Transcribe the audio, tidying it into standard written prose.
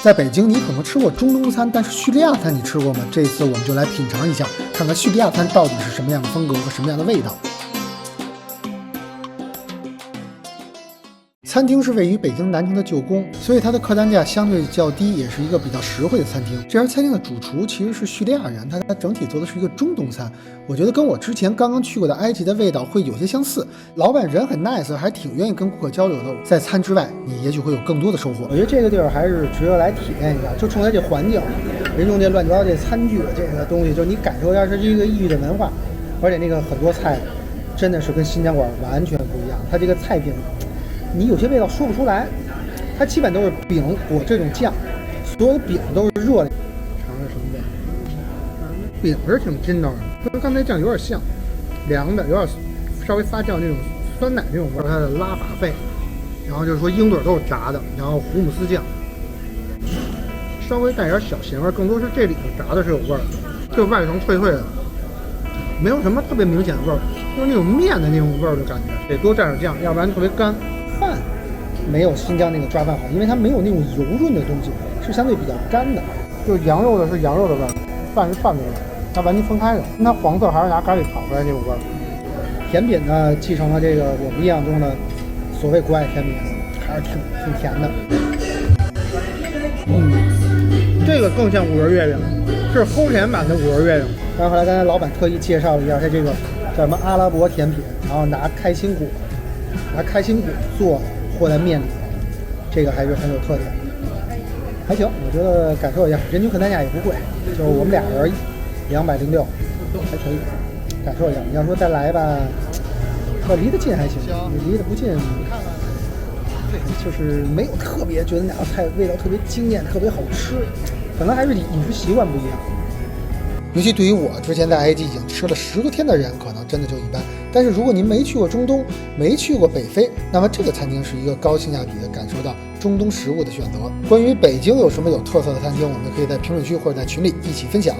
在北京，你可能吃过中东餐，但是叙利亚餐你吃过吗？这次我们就来品尝一下，看看叙利亚餐到底是什么样的风格和什么样的味道。餐厅是位于北京南城的旧宫，所以它的客单价相对较低，也是一个比较实惠的餐厅。这家餐厅的主厨其实是叙利亚人，他整体做的是一个中东餐，我觉得跟我之前刚刚去过的埃及的味道会有些相似。老板人很 nice， 还挺愿意跟顾客交流的。在餐之外，你也许会有更多的收获。我觉得这个地儿还是值得来体验一下，就冲它这环境，人用这乱七八糟这餐具这个东西，就是你感受一下这是一个异域的文化，而且那个很多菜真的是跟新疆馆完全不一样，它这个菜品。你有些味道说不出来，它基本都是饼裹这种酱，所有的饼都是热的。尝尝什么味？饼是挺筋道的，跟刚才酱有点像，凉的，有点稍微发酵那种酸奶那种味儿。它的拉法费，然后就是说鹰腿都是炸的，然后胡姆斯酱，稍微带点小咸味，更多是这里头炸的是有味儿，就外层脆脆的，没有什么特别明显的味儿，就是那种面的那种味儿的感觉。得多蘸点酱，要不然特别干。饭没有新疆那个抓饭好，因为它没有那种油润的东西，是相对比较干的。就是羊肉的是羊肉的味儿，饭是饭的味儿，它完全分开的。它黄色还是拿咖喱炒出来那种味儿。甜品呢，继承了这个我们印象中的所谓国外甜品，还是挺甜的。这个更像五仁月饼，是齁甜版的五仁月饼。然后后来刚才老板特意介绍了一下，它这个叫什么阿拉伯甜品，然后拿开心果做和在面里，这个还是很有特点的，还行，我觉得感受一下，人均客单价也不贵，就我们俩人206，还可以，感受一下。你要说再来吧，离得近还行，你离得不近，就是没有特别觉得哪道菜味道特别惊艳、特别好吃，可能还是饮食习惯不一样。尤其对于我之前在埃及已经吃了10多天的人，可能真的就一般。但是如果您没去过中东，没去过北非，那么这个餐厅是一个高性价比的感受到中东食物的选择。关于北京有什么有特色的餐厅，我们可以在评论区或者在群里一起分享。